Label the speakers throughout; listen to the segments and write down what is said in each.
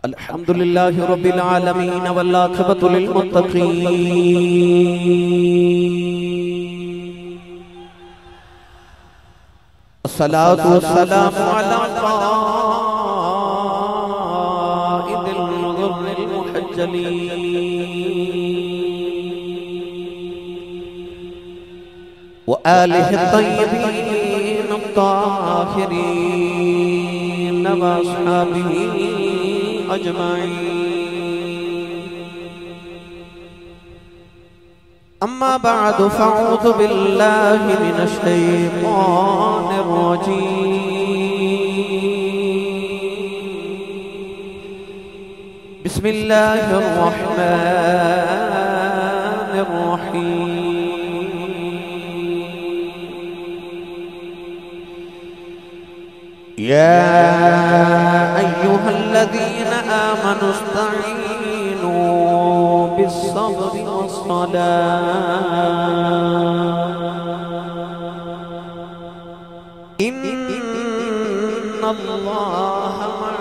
Speaker 1: الحمدللہ رب العالمین والعاقبۃ للمتقین الصلاة والسلام علی قائد الغر المحجلین وآلہ الطیبین الطاہرین واصحابہ اجمعین اما بعد فاعوذ باللہ من الشیطان الرجیم بسم اللہ الرحمن الرحیم يا أيها الذين آمنوا استعينوا بالصبر والصلاة إن الله مع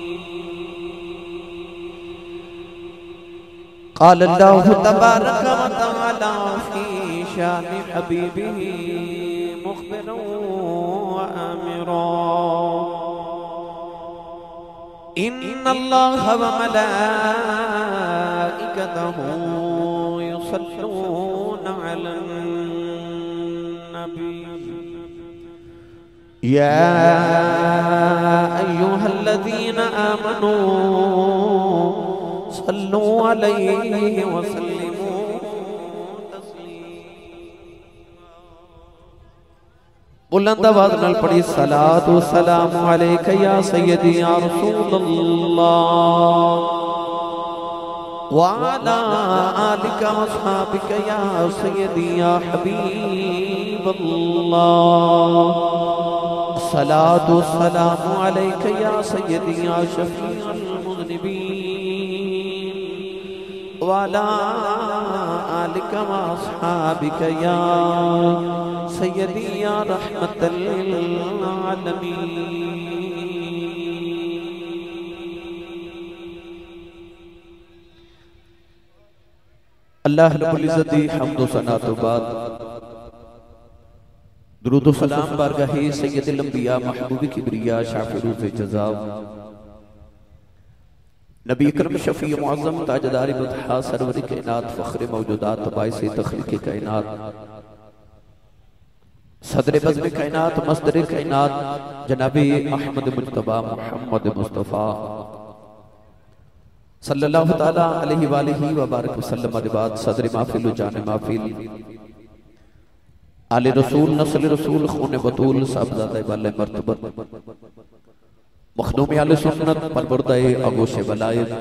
Speaker 1: الصابرين قال الله تبارك وتعالى في شان حبيبه مخبرا وآمرا إن الله وملائكته يصلون على النبي يا أيها الذين آمنوا صلوا عليه وسلموا بلند آواز نال پڑھی صلاۃ و سلام علیک یا سیدی یا رسول اللہ وعلا آلک و اصحابک یا سیدی یا حبیب اللہ صلاۃ و سلام علیک یا سیدی یا شفیع المذنبین وعلا آلک و اصحابک یا سیدی یا رحمت للعالمین اللہ رب العزت دی حمد و ثنا تو بعد درود و سلام بارگاہ سید الانبیاء محبوب کبریا شافع روز جزا نبی اکرم شفیع معظم تاجدار بطحا سرور کائنات فخر موجودات باعث تخلیق کائنات صدر بزم کائنات مصدر کائنات جناب احمد مجتبی محمد مصطفیٰ صلی اللہ تعالیٰ علیہ وآلہ وبارک وسلم بعد صدر محفل و جان محفل آل رسول نسل رسول خون بطول صاحبزادہ والے مرتبت مخدوم آل سنت پربردہ آگوش ولایت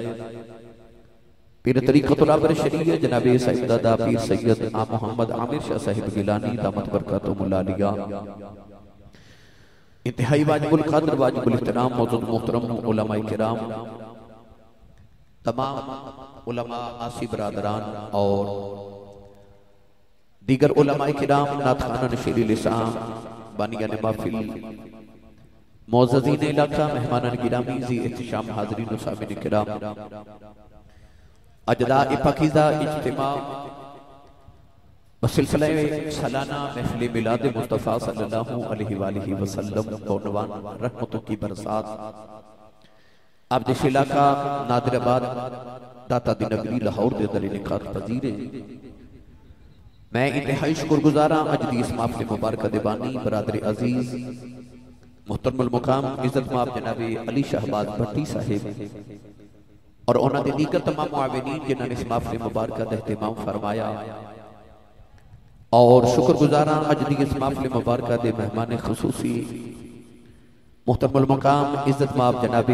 Speaker 1: پیر طریقت العبر شریع جناب صاحب دادا پیر سید آم محمد عامر شاہ صاحب گیلانی دامت برکاتم العالیہ انتہائی واجب القدر واجب الاحترام موجود محترم علماء کرام تمام علماء آسی برادران اور دیگر علماء کرام ناتخانہ شیری لسان بانیان محفل معززین علاقہ مہمانان گرامی زی احتشام حاضرین و سامعین کرام اجداء پاکیزہ اجتماع بسلسلہ سالانہ محفل میلاد مصطفیٰ صلی اللہ علیہ وآلہ وسلم عنوان رحمتوں کی برسات آپ جس علاقہ نادر آباد داتا دی نگری لاہور دے در انعقاد پذیر ہیں میں انتہائی شکر گزاراں اجدی اس محفل مبارکہ دیوانی برادر عزیز محترم المقام عزت مآب جناب علی شہباز بھٹی صاحب اور انہاں دے دیگر تمام معاونین جنہاں نے اس محفل مبارکہ دا اہتمام فرمایا اور شکر گزاراں اجدی اس محفل مبارکہ دے مہمان خصوصی محترم المقام عزت مآب جناب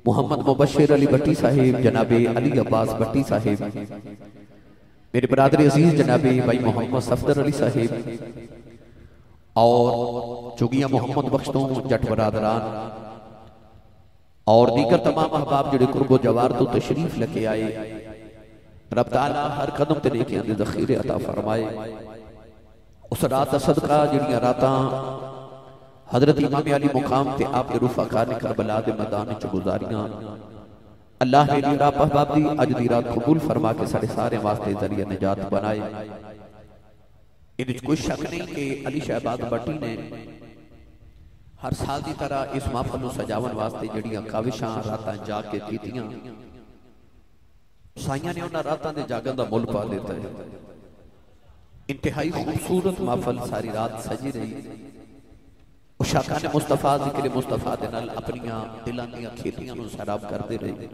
Speaker 1: محمد مبشر علی بھٹی صاحب جناب علی عباس بھٹی صاحب میرے برادر عزیز جناب بھائی محمد صفدر علی صاحب اور چگیاں محمد بخشتوں جٹ برادران اور دیگر تمام احباب جڑے قرب و جوار تو تشریف لکے آئے رب تعالیٰ ہر قدم تے نیکیاں دے ذخیرے عطا فرمائے. اس رات دا صدقہ جڑیاں راتاں حضرت امام علی مقام تے آپ کے رفقا نے کربلا دے میدان وچ گزاریاں، اللہ میری رب احباب دی اج دی رات قبول فرما کے سارے سارے واسطے ذریعہ نجات بنائے. کوئی شک نہیں کہ علی شہباز بٹی نے ہر سال دی طرح اس محفل نو سجاون واسطے جڑیاں کاوشاں راتاں جاگ کے کیتیاں، سائیاں نے انہاں راتاں دے جاگن دا مول پا دیتا ہے. انتہائی خوبصورت محفل ساری رات سجی رہی. شاکان مصطفیٰ ذکر مصطفیٰ دے نال اپنیاں دلاں دیاں کھیتیاں نو سراب کردے رہے.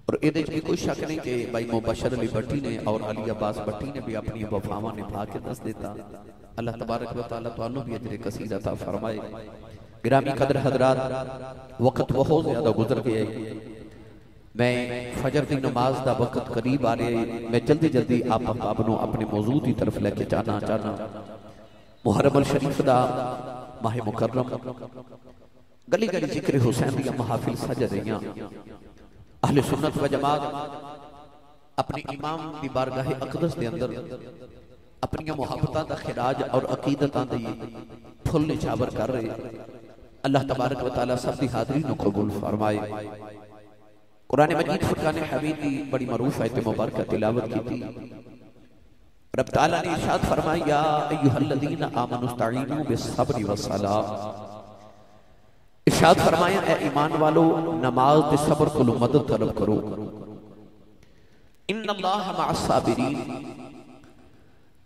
Speaker 1: اور ایدے بھی کوئی شک نہیں کہ بھائی مبشر علی بٹی نے اور علی عباس بٹی نے بھی اپنی وفاواں نبھا کے دس دیتا. اللہ تبارک و تعالیٰ تو انہوں بھی اجر کثیر عطا فرمائے. گرامی قدر حضرات، وقت بہت زیادہ گزر گئے. میں فجر دی نماز دا وقت قریب آ رہے، میں جلدی جلدی آپ احباب نو اپنے موضوع دی طرف لے کے جانا چاہنا. محرم الشریف دا ماہ مکرم، گلی گلی ذکر حسین دیا محافل سج رہیاں. اہل سنت و جماعت اپنی امام دی بارگاہ اقدس دے اندر اپنی محبتاں دا خراج اور عقیدتاں دی پھل نچھاور کر رہے. اللہ تبارک و تعالیٰ سب دی حاضری نو قبول فرمائے. قرآن مجید فرقان حمید دی بڑی معروف آیت مبارکہ تلاوت کی تھی. رب تعالیٰ نے ارشاد فرمایا یا ایہا الذین آمنوا استعینوا بالصبر والصلاۃ. ارشاد فرمایا اے ایمان والو نماز تے صبر کو مدد طلب کرو. ان اللہ مع الصابرین،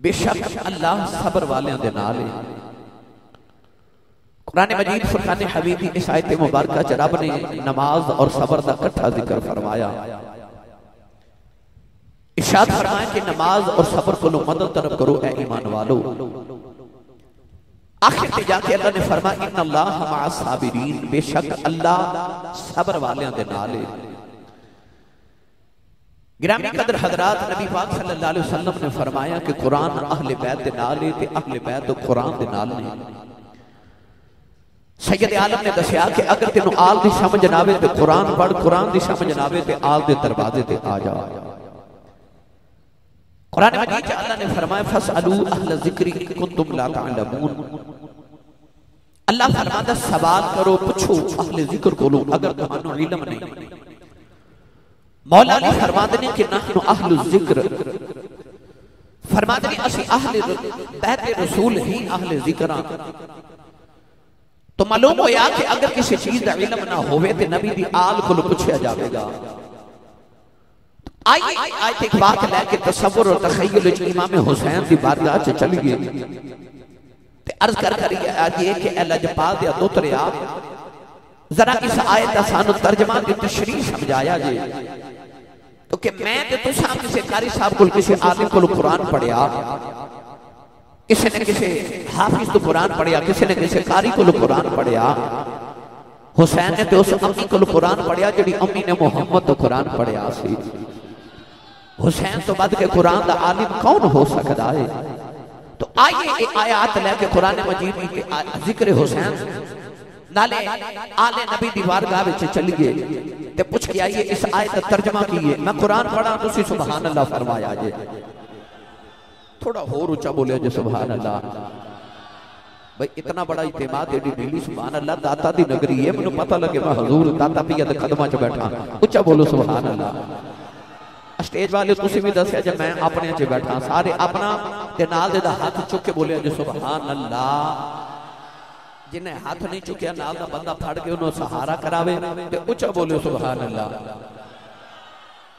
Speaker 1: بے شک اللہ صبر والیاں دے نال ہے. قرآن مجید فرقان حمید دی اس آیت مبارکہ چ رب نے نماز اور صبر دا اکٹھا ذکر فرمایا. ارشاد فرمایا کہ نماز اور صبر کو مدد طلب کرو اے ایمان والو. آخر تے جا کے اللہ نے فرمایا ان اللہ مع الصابرین، بے شک اللہ صبر والیاں دے نال ہے. گرامی قدر حضرات، نبی پاک صلی اللہ علیہ وسلم نے فرمایا کہ قرآن اہل بیت دے نال ہے تے اہل بیت قرآن دے نال نہیں. سید عالم نے دسیا کہ اگر تینوں آل دی سمجھ نہ آوے تے قرآن پڑھ، قرآن دی سمجھ نہ آوے تے آل دے دروازے تے آ جا. قرآن مجید اللہ نے فرمایا فَاسْأَلُوا أَهْلَ الذِّكْرِ إِن كُنتُمْ لَا تَعْلَمُونَ. اللہ فرماتا سوال کرو، پوچھو اہل ذکر کو لو اگر تمہانوں علم نہیں. مولا علی فرماتے ہیں کہ نحن اہل الذکر، فرماتے ہیں اسی اہل بیت رسول ہی اہل ذکران. تو معلوم ہویا کہ اگر کسی چیز دا علم نہ ہوئے تے نبی دی آل کو پوچھیا جاوے گا. آیت ایک بات لے کے تصور اور تخیل امام حسین دی بارگاہ سے چلی گئی تے عرض کر یہ کہ اے لجپال دیا دوتریا ذرا اس آیت سانو ترجمہ دی تشریح سمجھایا جے. تو کہ میں تے تساں کسی قاری صاحب کو کسی عالم کو قرآن پڑھیا، کسی نے کسی حافظ تو قرآن پڑھیا، کسی نے کسی قاری کو قرآن پڑھیا. حسین نے تو اس امی کو قرآن پڑھیا جڑی امی نے محمد تو قرآن پڑھیا سی. حسین تو بعد کے قرآن دا عالم کون ہو سکتا ہے؟ تو آئیے آیات لے کے قرآن مجید کی ذکر حسین نالے آل نبی دیوارگاہ وچ چلیے تے پوچھ کے آئیے اس آیت ترجمہ کیے. میں قرآن پڑھا تو اسی سبحان اللہ فرمایا جے. تھوڑا ہور اونچا بولے جو سبحان اللہ. بھئی اتنا بڑا اعتماد ایڈی نیلی سبحان اللہ داتا دی نگری ہے. منو پتہ لگے میں حضور داتا پیا دے قدمہ چ بیٹھا. اونچا بولو سبحان اللہ. اسٹیج والے تسی بھی دسیا جب میں اپنے چ بیٹھا سارے اپنا تے نال دے دا ہاتھ چک کے بولے جو سبحان اللہ. جنہیں ہاتھ نہیں چکیا نال دا بندہ پھڑ کے انہوں سہارا کراوے تے اونچا بولے سبحان اللہ.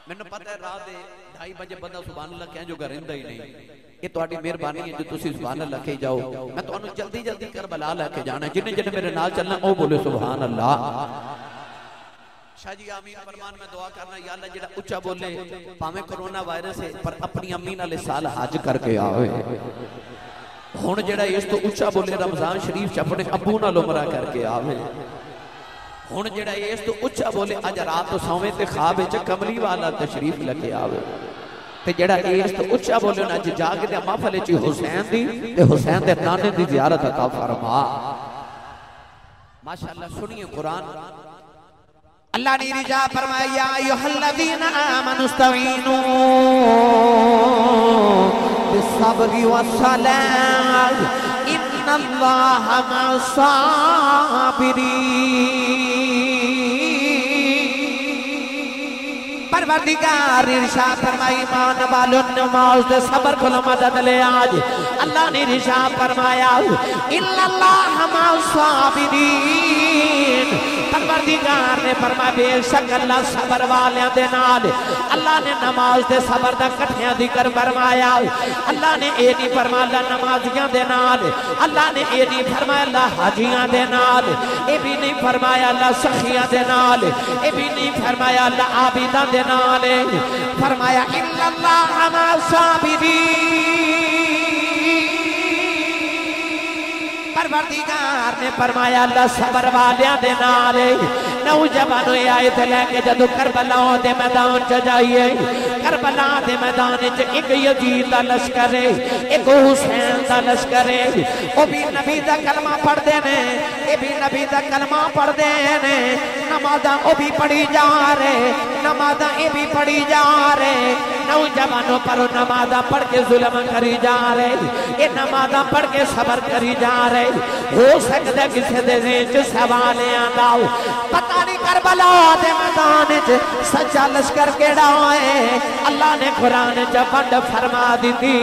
Speaker 1: میں نے پتہ ہے رات دے 2:30 بجے بندہ سبحان اللہ کہیں جو گرندہ ہی نہیں. یہ تہاڈی مہربانی ہے جو تسی سبحان اللہ کہی جاؤ. میں تانوں جلدی جلدی کربلا لے کے جانا ہے. جنہیں میرے نال چلنا او بولے سبحان اللہ. شاہ جی آمین فرمان میں دعا کرنا یا اللہ جڑا اونچا بولے پاویں کرونا وائرس ہے پر اپنی امی نال سال حج کر کے آوے. ہن جڑا اس تو اونچا بولے رمضان شریف چ اپنے ابو نال عمرہ کر کے آوے. ہن جڑا اس تو اونچا بولے اج رات تو سویں تے خواب وچ کملی والا تشریف لے کے آوے. تے جڑا اس تو اونچا بولے نا اج جاگ دے محفل وچ حسین دی تے حسین دے نانے دی زیارت عطا فرما. ماشاءاللہ سنیے قرآن. اللہ نے رجا فرمایا یا ایھالذین آمنوا استعینوا بالصبر والصلاۃ ان اللہ مع الصابرین۔ پروردگار ارشاد فرمائی ایمان والوں نماز دے صبر کو مدد لے آج اللہ نے ارشاد فرمایا ان اللہ مع الصابرین۔ پروردگار نے فرمایا بے شک اللہ صبر والیاں دے نال۔ اللہ نے نماز دے صبر دا کٹھیاں ذکر فرمایا۔ اللہ نے اے نہیں فرمایا اللہ نمازیاں دے نال، اللہ نے اے نہیں فرمایا اللہ حاجیاں دے نال، اے بھی نہیں فرمایا اللہ سخیاں دے نال، اے بھی نہیں فرمایا اللہ عابداں دے نال، فرمایا ان اللہ مع الصابرین۔ پروردگار نے فرمایا اللہ صبر والیاں دے نال۔ نوجوانوں یہ آیت لے کے جدو کربلا دے میدان چ جائیے، کربلا دے میدان چ ایک یزید دا لشکر ہے، ایک حسین دا لشکر ہے، وہ بھی نبی دا کلمہ پڑھ دے نے، یہ بھی نبی دا کلمہ پڑھ دے نے، نمازاں وہ بھی پڑھی جا رہے، نمازاں یہ بھی پڑھی جا رہے، نوجوانوں پر نمازاں پڑھ کے ظلم کری جا رہے، یہ نمازاں پڑھ کے صبر کری جا رہے۔ ہو سکتا ہے کسی دے ذہن چ سوال آندا ہو پتہ نہیں کربلا دے میدان وچ سچا لشکر کیڑا ہے؟ اللہ نے قرآن چ ونڈ فرما دتی،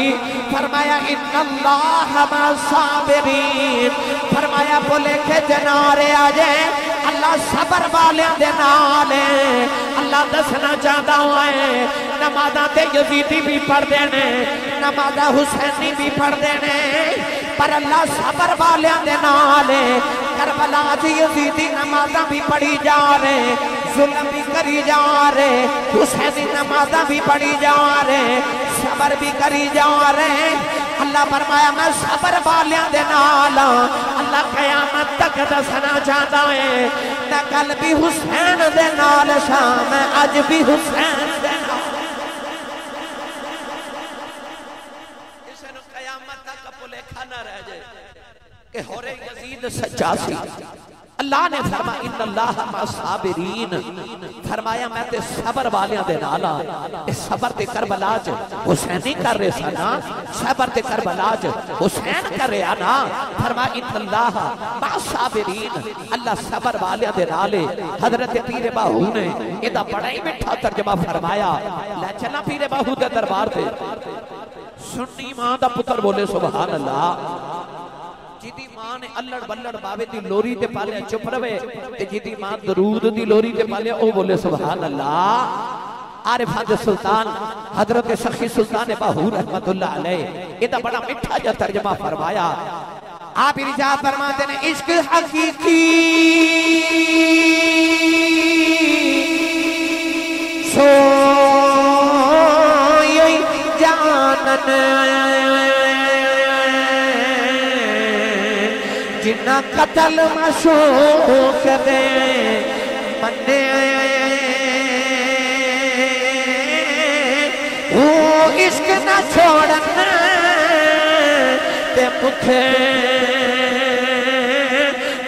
Speaker 1: فرمایا ان اللہ مع الصابرین۔ فرمایا بولے کہ جنارے آ جائے اللہ صبر والیاں دے نال ہے۔ اللہ دسنا چاہتا ہے نمازاں تے یزیدی بھی پڑھ دینے، نمازاں حسینی بھی پڑھ دینے، پر اللہ صبر والیاں دے نال ہے۔ کربلا دی یزیدی نمازاں بھی پڑھی جا رہے، ظلم بھی کری جا رہے، حسینی نمازاں بھی پڑھی جا رہے، صبر بھی کری جا رہے۔ اللہ فرمایا میں صبر والیاں دے نال۔ اللہ قیامت تک دسنا چاہتا ہے میں کل بھی حسین دے نال شاہ، میں اج بھی حسین دے نال۔ اسے نو قیامت تک بھلیکھا نہ رہ جائے کہ ہورے یزید سچا سی۔ اللہ نے فرمایا ان اللہ مع الصابرین، فرمایا میں تے صبر والیاں دے نال ہاں۔ اس صبر تے کربلا چ حسین نہیں کر رہے سا نا، صبر تے کربلا چ حسین کر رہا نا۔ فرمایا ان اللہ مع الصابرین، اللہ صبر والیاں دے نال ہے۔ حضرت پیر باہو نے ادا بڑا ہی میٹھا ترجمہ فرمایا، لے چلا پیر باہو دے دربار تے، سنی ماں دا پتر بولے سبحان اللہ، جیدی ماں نے اللہ بلڑ باوے دی لوری تے پالے چپ روے، جیدی ماں درود دی لوری تے پالے او بولے سبحان اللہ۔ عارفان سلطان حضرت سخی سلطان باہو رحمت اللہ علیہ یہ بڑا مٹھا جا ترجمہ فرمایا۔ آپ ارجاء فرماتے ہیں عشق حقیقی سوئی جانن جنہ قتل مشوق دے منے وہ عشق نہ چھوڑن تے مکھے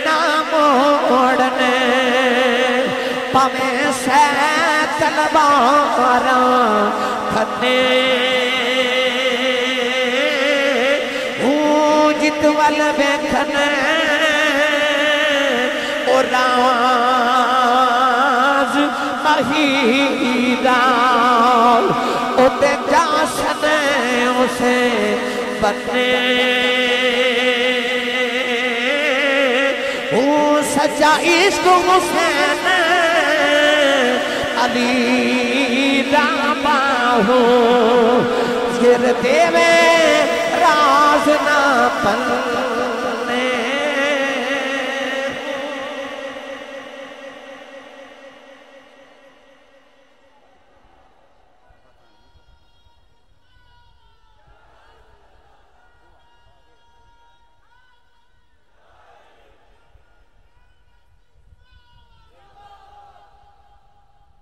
Speaker 1: نہ موڑن پامیں سے تلواراں کھنے جتوال بیکھنے اور راز مہیدان اتے جاسنے اسے بننے سچا عشق حسین علی رابا ہو گر دیوے راز نہ پلنے۔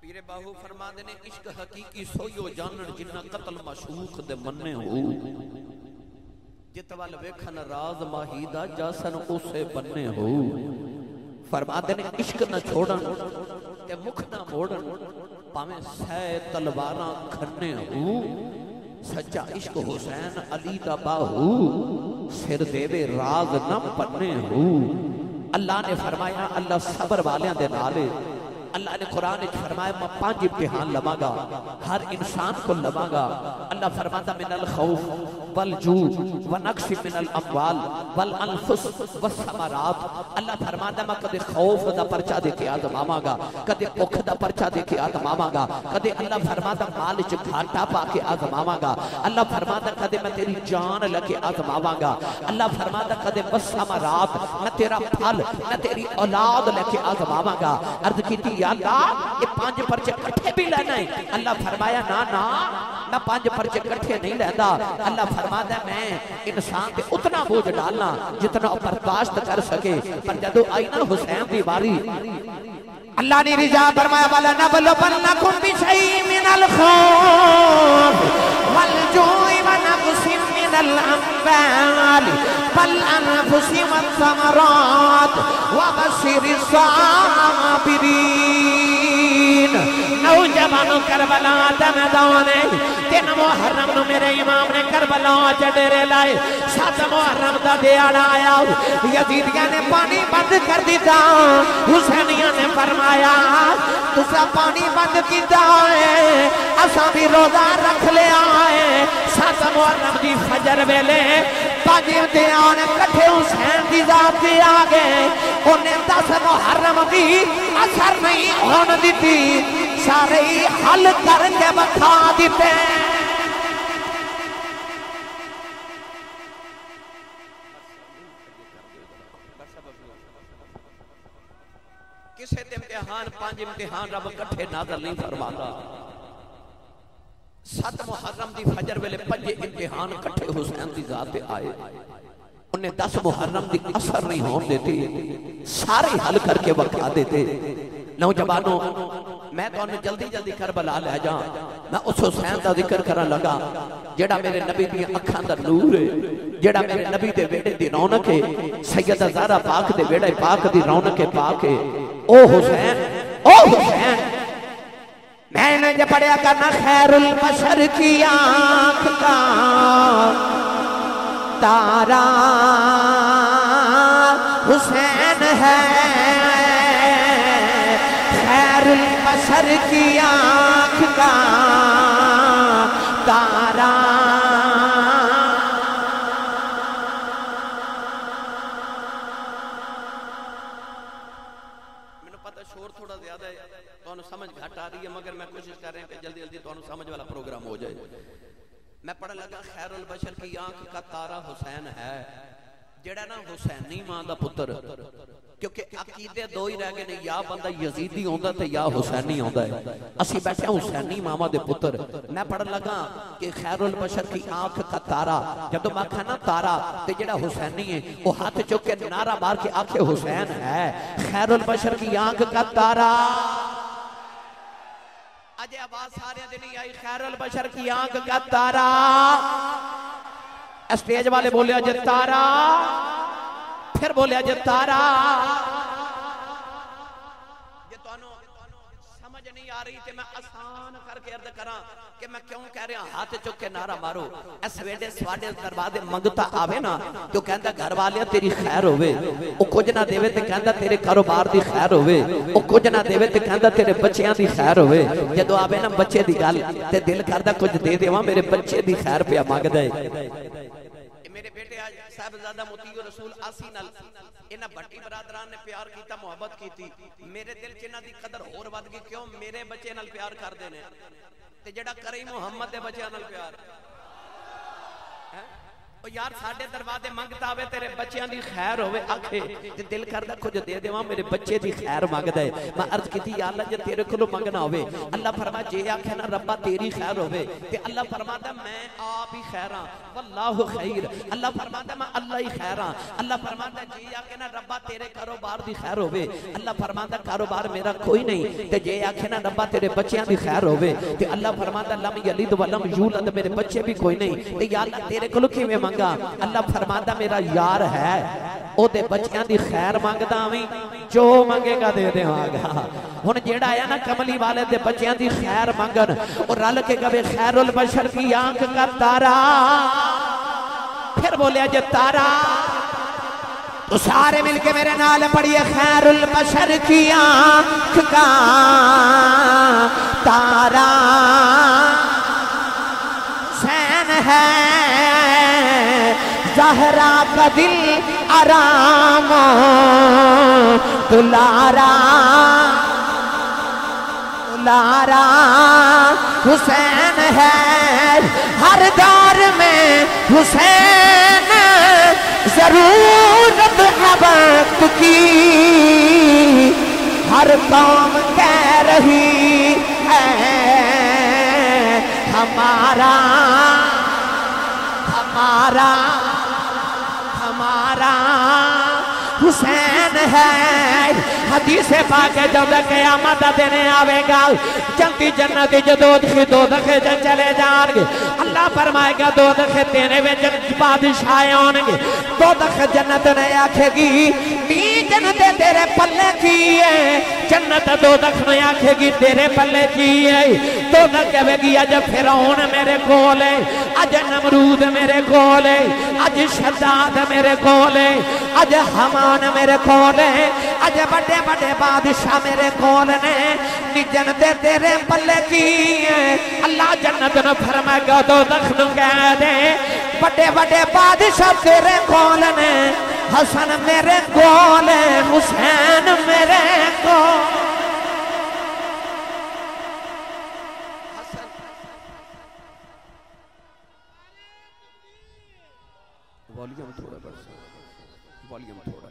Speaker 1: پیر باہو فرما دینے عشق حقیقی سویو جانن جنہ قتل مشوق دے مننے ہو جتوال ویکھن راز ماہیدہ جاسن اسے بننے ہو۔ فرما دینے عشق نہ چھوڑن کہ تے مکھ نہ موڑن پاویں سہ تلواراں کھنے ہو سچا عشق حسین علی دا باہو سر دیوے راز نہ پنے ہو اللہ نے فرمایا اللہ صبر والیاں دے نالے اللہ نے قرآن فرمایا میں 5 امتحان لواں گا ہر انسان کو لواں گا اللہ فرماتا من الخوف والجوع ونقص من الاموال والانفس والثمرات اللہ فرماتا میں کدے خوف دا پرچہ دے کے آزماواں گا کدے بھوک دا پرچہ دے کے آزماواں گا کدے اللہ فرماتا مال وچ گھاٹا پا کے آزماواں گا اللہ فرماتا کدے میں تیری جان لے کے آزماواں گا اللہ فرماتا کدے والثمرات میں تیرا پھل میں تیری اولاد لے کے آزماواں گا عرض کیتی یا اللہ یہ 5 پرچے کٹھے بھی لینا ہے اللہ فرمایا نا میں 5 پرچے کٹھے نہیں لینا اللہ فرماتا ہے میں انسان تے اتنا بوجھ ڈالنا جتنا برداشت کر سکے پر جدو آئی نا حسین دی باری اللہ نے رضا فرمایا وَلَنَبْلُوَنَّكُمْ بِشَيْءٍ مِّنَ الْخَوْفِ وَالْجُوعِ وَنَقْصٍ مِّنَ الْأَمْوَالِ وَالْأَنفُسِ وَالثَّمَرَاتِ وَبَشِّرِ الصَّابِرِينَ نوجوانوں کربلا دا میدان ہے 3 محرم نو میرے امام نے کربلا چڈیرے لائے 7 محرم دا دیاڑا آیا یزیدیاں نے پانی بند کر دیتا حسینیاں نے فرمایا تسا پانی بند کیتا ہے اساں بھی روزہ رکھ لیا ہے 7 محرم دی فجر ویلے 5 امتحان کٹھے حسین دی ذات دے آگے انہیں 10 محرم بھی اثر نہیں ہون دیتی سارے حل کر کے بکھا دیتے کسے امتحان 5 امتحان رب کٹھے نازل نہیں فرماتا 7 محرم دی فجر ویلے 5 امتحان کٹھے حسین دی ذات پہ آئے انہیں 10 محرم دی اثر نہیں ہون دیتے سارے حل کر کے بکھا دیتے نوجوانوں میں تو انہیں جلدی کربلا لے جاں میں اس حسین دا ذکر کرن لگا جیڑا میرے نبی دی اکھاں دا نور ہے جیڑا میرے نبی دے ویڑے دی رونق ہے سیدہ زہرا پاک دے ویڑے پاک دی رونق پاک ہے او حسین میں نے جو پڑھیا کرنا خیر البشر کی آنکھ کا تارا حسین ہے خیر البشر کی آنکھ کا تارا میں نے پتہ شور تھوڑا زیادہ ہے تو انہوں سمجھ گھٹ آ رہی ہے مگر میں کوشش کر رہے ہیں کہ جلدی تو انہوں سمجھ والا پروگرام ہو جائے میں پڑھا لگا خیر البشر کی آنکھ کا تارا حسین ہے جڑا نا حسینی ماں دا پتر کیونکہ عقیدے 2 ہی رہ گئے نے یا بندہ یزیدی ہوندا تے یا حسینی ہوندا ہے اسی بیٹھے حسینی ماما دے پتر میں پڑھن لگا کہ خیر البشر کی آنکھ کا تارا جب میں کہا نا تارا تے جڑا حسینی ہے وہ ہاتھ چوک کے نعرہ مار کے آنکھ حسین ہے خیر البشر کی آنکھ کا تارا اجے آواز سارے دن نہیں آئی خیر البشر کی آنکھ کا تارا اسٹیج والے بولے اجے تارا پھر بولے اجے تارا یہ تو سمجھ نہیں آ رہی تھے میں آسان کر کے عرض کراں کہ میں کیوں کہہ رہا ہاتھ چک کے نعرہ مارو اس ویڈے سواڈے دروازے منگتا آوے نا تو کہندا گھر والے تیری خیر ہوے او کچھ نہ دیوے تے کہندا تیرے کاروبار دی خیر ہوے او کچھ نہ دیوے تے کہندا تیرے بچیاں دی خیر ہوے جدوں آوے نا بچے دی گل تے دل کردا کچھ دے دیواں میرے بچے دی خیر پیا منگدا ہے میرے بیٹے آج صاحبزادہ مطیع رسول آسی نال انہاں بھٹی برادران نے پیار کیتا محبت کیتی میرے دل چ انہاں دی قدر ہور ود گئی کیوں میرے بچے نال پیار کردے نے تے جڑا کرے محمد دے بچیاں نال پیار او یار ساڈے دروازے منگتا ہوے تیرے بچیاں دی خیر ہوے آکھے تے دل کردا کچھ دے دیواں میرے بچے دی خیر منگدا ہے میں عرض کیتی یا اللہ جے تیرے کولوں منگنا ہوے اللہ فرمایا جے آکھے نا ربا تیری خیر ہوے تے اللہ فرماتا میں آپ ہی خیر ہاں واللہ خیر اللہ فرماتا میں اللہ ہی خیر ہاں اللہ فرماتا جے آکھے نا ربا تیرے کاروبار دی خیر ہوے اللہ فرماتا کاروبار میرا کوئی نہیں تے جے آکھے نا ربا تیرے بچیاں دی خیر ہوے تے اللہ فرماتا لم یلد ولم یولد میرے بچے بھی کوئی نہیں تے یا اللہ تیرے کولوں کیویں اللہ فرماتا میرا یار ہے او دے بچیاں دی خیر مانگدا میں جو مانگے گا دے دیواں گا ہن جیڑا آیا نا کملی والے دے بچیاں دی خیر منگن اور رل کے کہے خیر البشر کی آنکھ کا تارا، پھر بولیا جے تارا، تو سارے مل کے میرے نال پڑھیے خیر البشر کی آنکھ کا تارا حسین ہے، زہرا کا دل آرام دلارا دلارا حسین ہے، ہر دور میں حسین ضرورت ہے وقت کی، ہر قوم کہہ رہی ہے ہمارا ہمارا ہمارا حسین ہے۔ حدیث پاک جب قیامت دینے آوے گا جلدی جنت جدود کی دوزخ چلے جان گے، اللہ فرمائے گا دوزخ تیرے میں بادشاہ آن گے، دوزخ جنت نے آکھے گی نی جنت تیرے پلے کی ہے، جنت دوزخ نے آکھے گی تیرے پلے کی ہے، دوزخ کہے گی اج فرعون میرے کول ہے، اج نمرود میرے کول ہے، اج شداد میرے کول ہے، اج حمان میرے کول ہے، اج بڑے بڑے بادشاہ میرے کول نے، نی جنت تیرے پلے کی ہے۔ اللہ جنت نے فرمائے گا دوزخ نو کہہ دے بڑے بڑے بادشاہ تیرے کول نے، حسن میرے کول ہے، حسین میرے کول۔ والیوم تھوڑا برسا، والیوم تھوڑا۔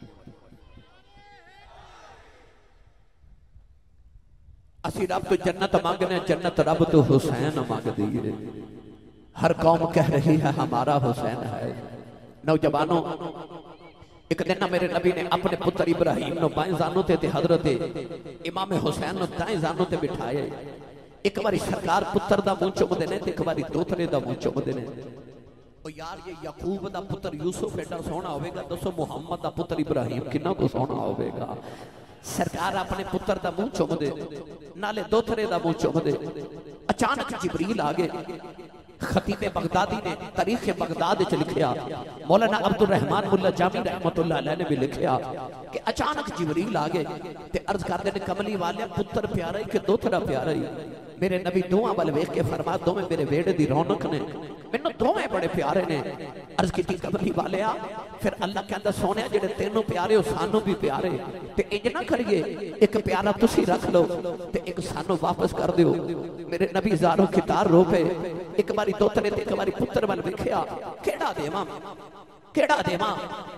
Speaker 1: اسی رب تو جنت مانگنے، جنت رب تو حسین مانگ دیئے، ہر قوم کہہ رہی ہے ہمارا حسین ہے۔ نوجوانوں ایک دن میرے نبی نے اپنے پتر ابراہیم نو بائیں زانوں تے حضرت امام حسین نو دائیں زانوں تے بٹھائے، ایک باری سرکار پتر دا منہ چوم دینے تے ایک باری دوترے دا منہ چوم دینے۔ او یار یہ یعقوب دا پتر یوسف ایڈا سونا ہوئے گا، دسو محمد دا پتر ابراہیم کنہ کو سونا ہوئے گا۔ سرکار اپنے پتر دا منہ چوم دے، نالے دوترے دا منہ چوم دے، اچانک جبریل آگے۔ خطیب بغدادی نے تاریخ بغداد چ لکھیا، مولانا عبد الرحمن ملا جامی رحمت اللہ علیہ نے بھی لکھیا کہ اچانک جبریل آگے تے عرض کر دے کملی والے پتر پیارا ہی کہ دوترا پیارا ہی۔ میرے نبی دعا ول ویکھ کے فرما دو میں میرے ویڑے دی رونق نے، مینوں دوویں بڑے پیارے نے۔ عرض کیتی کملی والے پھر اللہ کہندا سونے جڑے تینوں پیارے ہو سانوں بھی پیارے، تے انج نہ کریے ایک پیارا تسی رکھ لو تے ایک سانوں واپس کر دیو۔ میرے نبی زارو کتار رو پے، ایک باری دوترے تے ایک باری پتر ول ویکھیا، کیڑا دیواں کیڑا دیواں،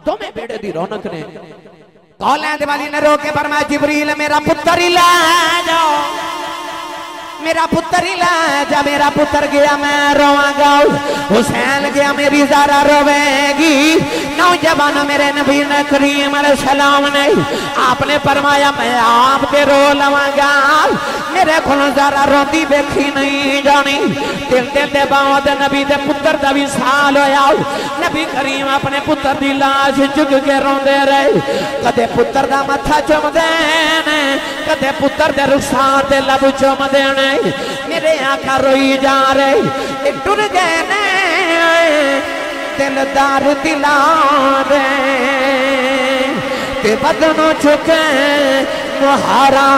Speaker 1: دوویں بیڑے دی رونق نے۔ کالیں دے والی نے رو کے فرمایا جبریل میرا پتر ہی لے جاؤ، میرا پتر ہی لے جا، میرا پتر گیا میں رواں گا، حسین گیا میری زارا روے گی۔ نوجوان میرے نبی کریم علیہ السلام نے آپ نے فرمایا میں آپ کے رو لواں گا، میرے کھل زارا روندی بیکھی نہیں جانی۔ دل دل دے بعد نبی دے پتر دا بھی سال ہویا، نبی کریم اپنے پتر دی لاش جگ کے روندے رہے، کدے پتر دا متھا چوم دینے، کدے پتر دے رخسار دے لب چوم دینے۔ میرے آقا روئی جا رہے ٹر گئے نے دلدار دلارے تے بدنوں چکے مہارا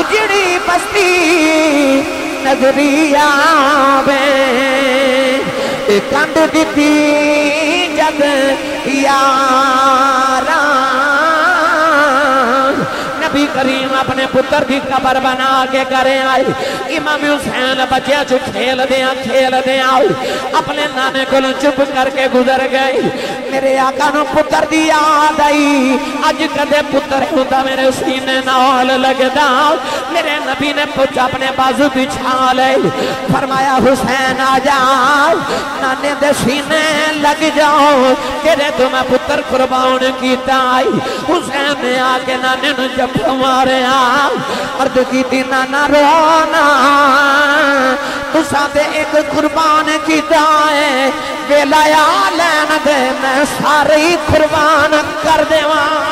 Speaker 1: اجڑی بستی نظری آوے کند دیتی جب یارا۔ نبی کریم اپنے پتر کی قبر بنا کے کرے آئی، امام حسین بچے جو کھیل دیا اپنے نانے کو چپ کر کے گزر گئی۔ میرے آقا نو پتر دی یاد آئی، اج کدے پتر ہوتا میرے سینے نال لگدا، میرے نبی نے پچھ اپنے بازو بچھا لے، فرمایا حسین آ جاؤ نانے دے سینے لگ جاؤ، تیرے تو میں پتر قربان کیتا آئی۔ حسین نے آ کے نانے نو جب ہمارے عرض کی دینا نہ رونا، تو ساتھے ایک قربان کی دائیں ویلایا لین دے میں سارے قربان کر دے وہاں۔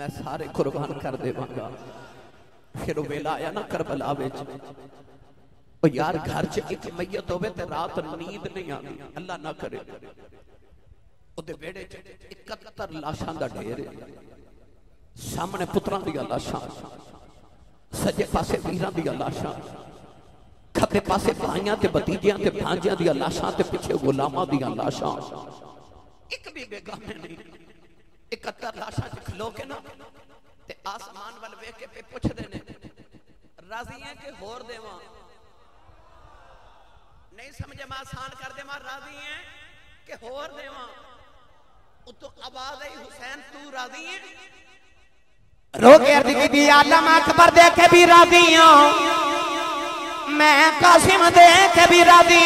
Speaker 1: میں سارے قربان کر دے گا. پھر وہ ویلا آیا نا کربلا وچ، او یار گھر چ ایک میت ہوے تے رات نیند نہیں آندی، اللہ نہ کرے. او دے بیڑے چ 71 لاشاں دا ڈھیر ہے، سامنے پتراں دیاں لاشاں، سجے پاسے ویراں دیاں لاشاں، کھبے پاسے بھائیاں تے بھتیجیاں تے بھانجیاں دیاں لاشاں تے پیچھے غلاماں دیاں لاشاں. ایک بھی بیگانے نہیں. 71 لاشاں چ کھلو کے نا تے آسمان ول ویکھ کے پہ پوچھدے نے راضی ہیں کہ ہور دیواں؟ نہیں سمجھے میں آسان کر دے، میں راضی ہیں کہ ہور دیواں؟ اتو آواز آئی حسین تو راضی ہیں؟
Speaker 2: رو کے عرض کی دی عالم اکبر دے کے بھی راضی ہوں، میں قاسم دے کے بھی راضی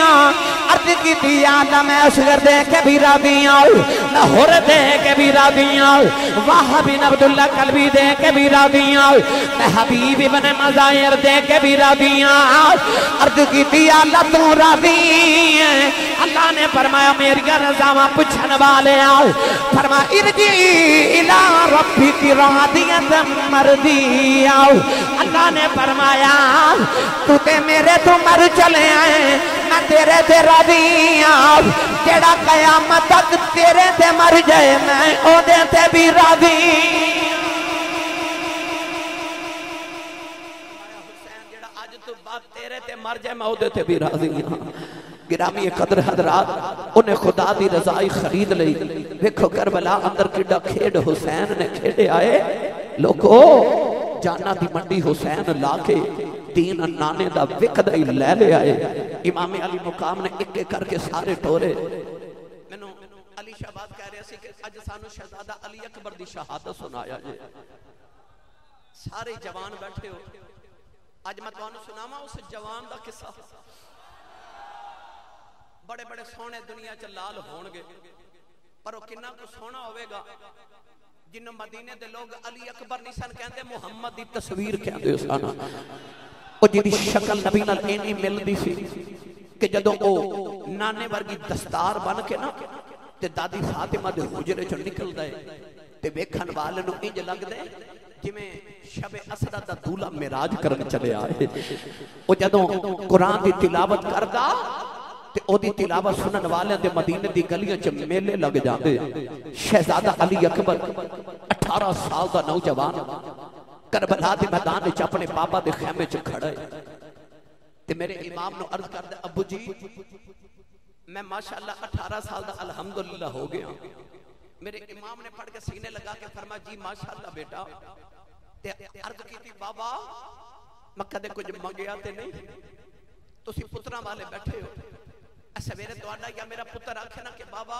Speaker 2: ہوں، عرض کی دی عالم اصغر دے کے بھی راضی ہوں، لاہور دے کے بھی راضی ہوں، واہ بن عبداللہ قلبی دے کے بھی راضی ہوں، میں حبیب ابن مظاہر دے کے بھی راضی ہوں. عرض کی دی عالم تو راضی ہیں. اللہ نے فرمایا میری رضا پوچھن والے آؤ، فرمایا ارجی الی ربک راضیۃ مرضیہ. اللہ نے فرمایا تو تے میرے تو مر چلے آئے، میں تیرے تے راضی ہوں، جیڑا قیامت تک تیرے تے مر جائے میں او دے تے بھی راضی.
Speaker 1: حسین جیڑا اج تو بعد تیرے تے مر جائے میں او دے تے بھی راضی ہوں. گرامی قدر حضرات، انہیں خدا دی رضائی خرید لئی. ویکھو کربلا اندر کڈا کھیڈ حسین نے کھیڈے آئے. لوگو جانا دی منڈی حسین لا کے دین نانے دا وکد ہی لے لے آئے. امام علی مقام نے ایک ایک کر کے سارے ٹورے. مینوں علی شہباز کہہ رہے سی کہ اج سانو شہزادہ علی اکبر دی شہادت سنایا جے. سارے جوان بیٹھے ہو، اج میں تانوں سناواں اس جوان دا قصہ. بڑے بڑے سونے دنیا چ لال ہون گے، پر وہ کنا کو سونا ہوئے گا جنہوں مدینے دے لوگ علی اکبر نہیں سن کہندے، محمد دی تصویر کہندے سن. او جی شکل نبی نال اینی ملدی سی کہ جدوں او نانے ورگی دستار بن کے نا تے دادی فاطمہ دے حجرے چ نکلدا ہے تے ویکھن والے نوں انج لگدا ہے جویں شب اسرا دا دولہ معراج کرن چلے آئے. او جدوں قرآن دی تلاوت کردا تے او دی تلاوت سنن والے دے مدینے دی گلیاں چ میلے لگ جاندے. شہزادہ علی اکبر 18 سال دا نوجوان کربلا دے میدان وچ اپنے بابا دے خیمے چ کھڑا ہے تے میرے امام نو عرض کردا ابو جی میں ماشاءاللہ 18 سال دا الحمدللہ ہو گیا. میرے امام نے پڑھ کے سینے لگا کے فرمایا جی ماشاءاللہ بیٹا. تے عرض کیتی بابا میں کدے کچھ منگیا تے نہیں، تسی پتراں والے بیٹھے ہو. سویرے تہاڈا یا میرا پتر آکھے نا کہ بابا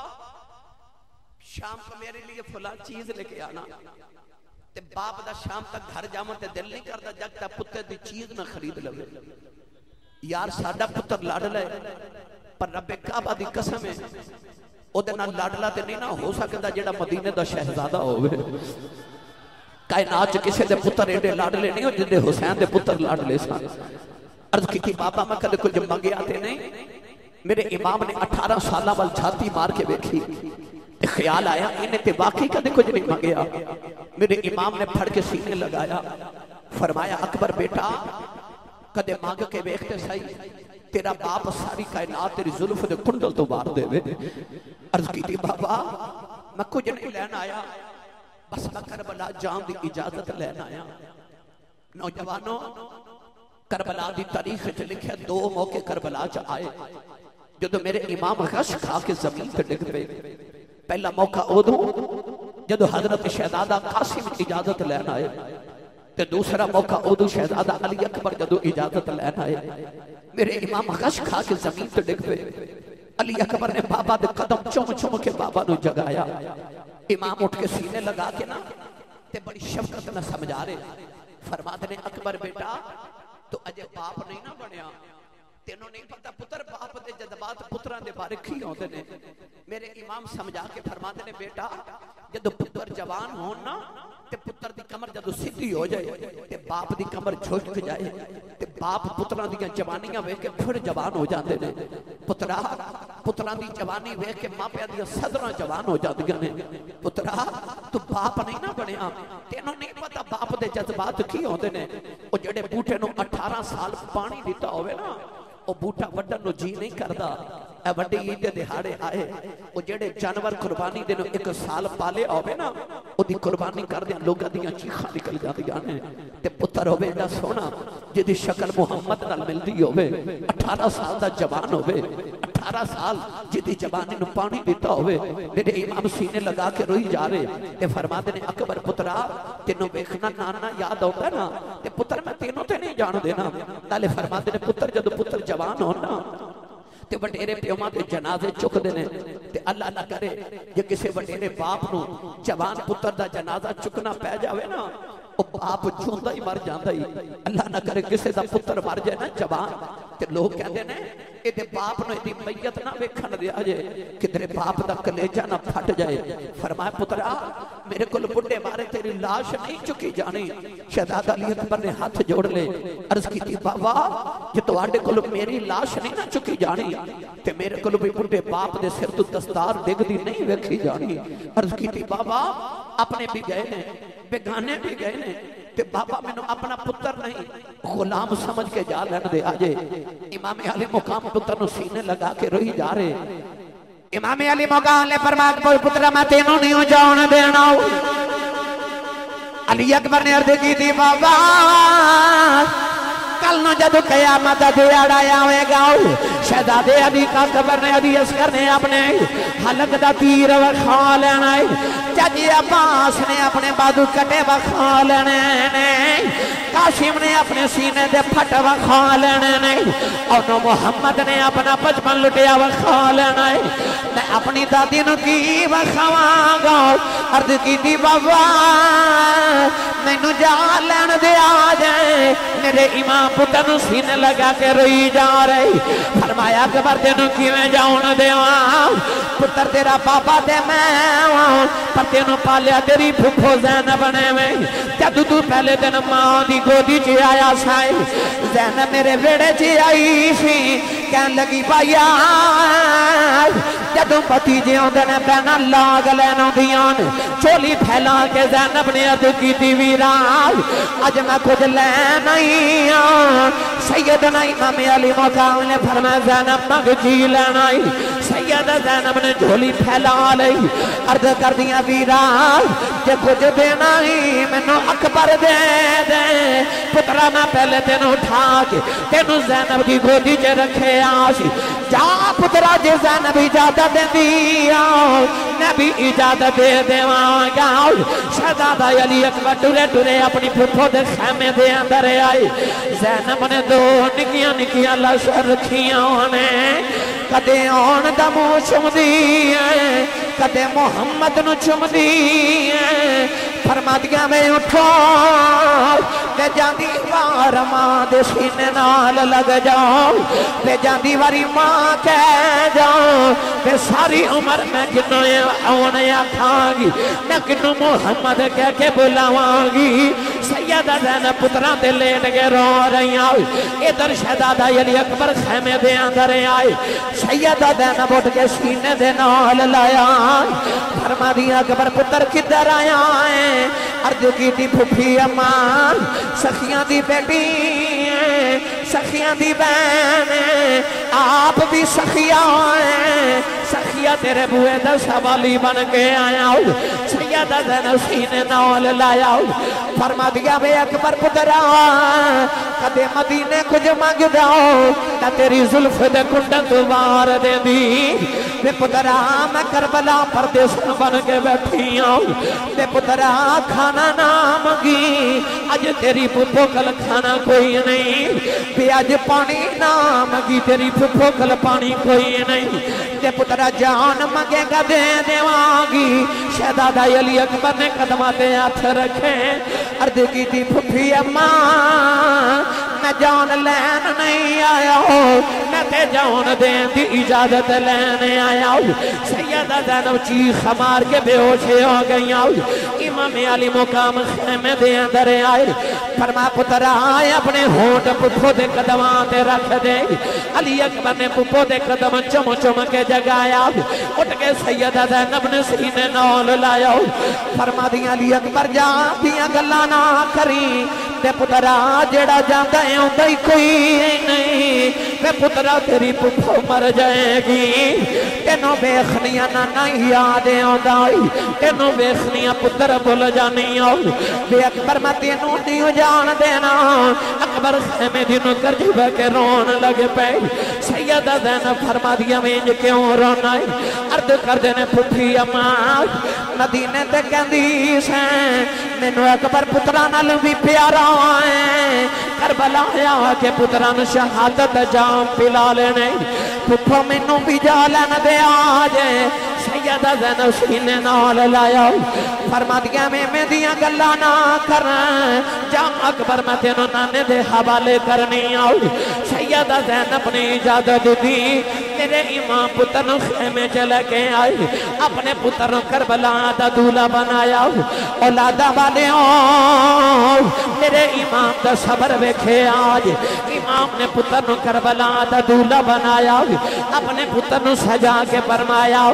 Speaker 1: شام کو میرے لیے فلاں چیز لے کے آنا، تے باپ دا شام تک گھر جاواں تے دل نہیں کردا جگ تک پتر دی چیز نہ خرید لوے. یار ساڈا پتر لاڈلا ہے، پر رب کعبہ دی قسم ہے او دے نال لاڈلا تے نہیں نہ ہو سکدا جیڑا مدینے دا شہزادہ ہوے. کائنات چ کسے دے پتر ایڈے لاڈلے نہیں ہو جندے حسین دے پتر لاڈلے سن. عرض کیتی بابا میں کدے کچھ منگیا تے نہیں. میرے امام نے 18 سالہ وال چھاتی مار کے بیکھی، خیال آیا انہیں تے واقعی کدے کچھ نہیں منگیا. میرے امام نے پھڑ کے سینے لگایا، فرمایا اکبر بیٹا کدے مانگ کے بیکھتے صحیح، تیرا باپ ساری کائنات تیری زلف دے کنڈل تو بار دے وے. عرض کیتی بابا میں کچھ نہیں لین آیا، بس میں کربلا جان دی اجازت لین آیا. نوجوانوں کربلا دی تاریخ چ لکھے 2 موقع کربلا چ آئے جدو میرے امام غش کھا کے زمین تے ڈگ پے. پہلا موقع ادو جدو حضرت شہزادہ قاسم اجازت لین آئے تے دوسرا موقع ادو شہزادہ علی اکبر جدو اجازت لین آئے. میرے امام غش کھا کے زمین تے ڈگ پے. علی اکبر نے بابا دے قدم چوم چوم کے بابا نو جگایا. امام اٹھ کے سینے لگا کے نا تے بڑی شفقت نہ سمجھا رہے. فرماتے نے اکبر بیٹا تو اجے باپ نہیں نہ بنیا، تینوں نہیں پتا پتر باپ دے جذبات پتران دے بارے کی ہوتے نے. میرے امام سمجھا کے فرماتے نے بیٹا جدو پتر جوان ہون نا تے پتر دی کمر جدو سیدھی ہو جائے تے باپ دی کمر جھک جائے تے باپ پتراں دی جوانیاں ویکھ کے پھر جوان ہو جاندے نے پتراں دی جوانی ویکھ کے ماں پیاں دی صدراں جوان ہو جاندیاں نے پترا تو باپ نہیں نہ بنیا تینوں نہیں پتا باپ دے جذبات کی ہوندے نے او جڑے بوٹے نو 18 سال پانی دیتا ہوئے نا او بوٹا وڈن نو جی نہیں کردا اے وڈی عید دہاڑے آئے او جڑے جانور قربانی دے نو 1 سال پالے ہوئے نا او دی قربانی کر دیاں لوگاں دیاں چیخاں نکل جاندیاں نے تے پتر ہوے دا سونا جدی شکل محمد نال ملدی ہوے 18 سال دا جوان ہوے 18 سال جدی جوانی نو پانی دیتا ہوے میرے امام سینے لگا کے روئی جا رہے تے فرماتے نے اکبر پترا تینوں ویکھنا نانا یاد ہوتا ہے نا تے پتر میں تینوں تے نہیں جان دینا نالے فرماتے نے پتر جدو پتر جوان ہونا تے وڈیرے پیوماں دے جنازے چک دینے تے اللہ نہ کرے جے کسے وڈیرے باپ نو جوان پتر دا جنازہ چکنا پہ جاوے نا او باپ جوندا ہی مر جاندا ہی اللہ نہ کرے کسے دا پتر مر جائے نا جوان تے لوگ کہندے نے اے دے باپ نو دی میت نہ ویکھن دیا جے کدھر باپ دا کلیجہ نہ پھٹ جائے فرمایا پترا میرے کول بڈھے مارے تیری لاش نہیں چکی جانی شہزادہ علی اکبر نے ہاتھ جوڑ لے عرض کی تھی بابا جے تواڈے کول میری لاش نہیں نہ چکی جانی تے میرے کول بھی بڈھے باپ دے سر تو دستار ڈگدی نہیں ویکھی جانی عرض کی تھی بابا اپنے بھی گئے نے بیگانے بھی گئے نے تے بابا میں نے اپنا پتر نہیں غلام سمجھ کے جا لین دے آجے امام علی مقام پتر نو سینے لگا کے روئی جا رہے
Speaker 2: امام علی مقام لے فرمایا کوئی پتر میں تینوں نہیں ہو جان دینا علی اکبر نے عرض کی تھی بابا کل نو جدو قیامت دیاڑا آئے گا شہزادے علی کا قبر نے علی اصغر نے اپنے حلق دا تیر وکھا لینا چچی عباس نے اپنے بازو کٹے وکھا لینے قاسم نے اپنے سینے دے پھٹ وکھا لینے اور محمد نے اپنا بچپن لٹیا وکھا لینا میں اپنی دادی نو کی وکھاواں گا عرض کی دی بابا مینوں جا لین دے آ جائے میرے امام پتر نو سینے لگا کے روئی جا رہی فرمایا قبر تینوں کیویں جاؤن دیواں پتر تیرا بابا تے میں پر تینوں پالیا تیری پھپھو زینب نے میں جدو تو پہلے دن ماں دی گودی چی آیا سائی زینب میرے ویڑے چی آئی سی کہن لگی بھائیا جدو پتی جے ہوندے نے بہنا لاگ لینوں دیان چولی پھیلا کے زینب نے ادو کی دی ویران اج میں کچھ لین آئی سیدنا امام علی مقام نے فرمایا زینب مگ جی لین آئی سیدہ زینب نے جھولی پھیلا لئی عرض کر دیا ویران جے کچھ دینا ہی مینوں اکبر دے دے پترا میں پہلے تینوں اٹھا کے تینوں زینب کی گودی چے رکھے آسی جا پترا جے زینب اجازت دے دیا میں بھی اجازت دے دیواں گا شہزادہ علی اکبر ٹرے ٹرے اپنی پھپھو دے خیمے دے اندر آئی زینب نے دو نکیاں نکیاں لاشر رکھیاں نے کدے آن دا منہ چم دی کدے محمد نو چم دی فرما دیا میں اٹھو بے جاندی وار ماں دے سینے نال لگ جاؤ بے جاندی واری ماں کہہ جاؤ بے ساری عمر میں کنو آنے آکھاں گی میں کنو محمد کہہ کے بلاواں گی سیدہ زینب پتران دے لیٹ کے رو رہی آئی ادھر شہزادہ علی اکبر خیمے دے اندر آئی سیدہ زینب اٹھ کے سینے دے نال لایا فرما دیا اکبر پتر کدھر آیا ہے عرض کی تھی پھپھی امان سخیاں دی بیٹی سخیاں دی بہن آپ بھی سخیاں ہیں سخیاں تیرے بوئے دا سوالی بن کے آیا ہوں سیدہ زینب سینے نال لایا ہوں فرما دیا بے اکبر پترا کدے مدینے کچھ مانگ جاؤ نہ تیری ظلف دے کنڈن دوبار دے دی بے پترا میں کربلا پردیسن بن کے بیٹھی ہوں بے پترا کھانا نہ مانگی آج تیری پھپھو کل کھانا کوئی نہیں بے آج پانی نہ مانگی تیری پھپھو کل پانی کوئی نہیں بے پترا جان مانگے گا دے دیوانگی شہزادہ علی اکبر نے قدماتے ہاتھ رکھے عرض کی تھی پھپھی اماں میں جان لین نہیں آیا ہوں میں تے جان دین دی اجازت لینے آیا ہوں سیدہ زینب چیخ مار کے بے ہوش ہو گئی ہوں امام علی مقام خیمے دے اندر آئے فرما پتر آئے اپنے ہونٹ پپو دے قدمان تے رکھ دے علی اکبر نے پپو دے قدم چم چم کے جگایا اٹھ کے سیدہ زینب نے سینے نال لایا فرما دیا علی اکبر جا دیا گلا نہ کری تے پترا جڑا جاندا ہے اوندا ہی کوئی نہیں تے پترا تیری پپو مر جائے گی تینوں ویکھنیاں نہ یاد آوندا تینوں ویکھنیاں پتر بھول جانی بے اکبر میں تینوں نہیں جان دینا اکبر خیمے دی نکر جی بہ کے رون لگ پے سیدہ زینب فرما دیا وینج کیوں رونا ہے عرض کر دینے پھپھی اماں مدینے تے کہندی سے مینوں اکبر پتراں نال بھی پیارا ہے کربلا آیا کہ پتران شہادت جام پلا لینے پھپھو مینوں بھی جا لین دے آجے سیدہ زینب سینے نال لایا فرما دیا میں دیا گلا نہ کریں جا اکبر میں تینوں نانے دے حوالے کرنی آؤ سیدہ زینب نے اجازت دی تیرے امام پتر نو خیمے چلے کے آئی اپنے پتر نو کربلا دا دولہ بنایا اولادہ والے میرے امام دا صبر ویکھے آج امام نے پتر نو کربلا دا دولہ بنایا اپنے پتر نو سجا کے فرمایا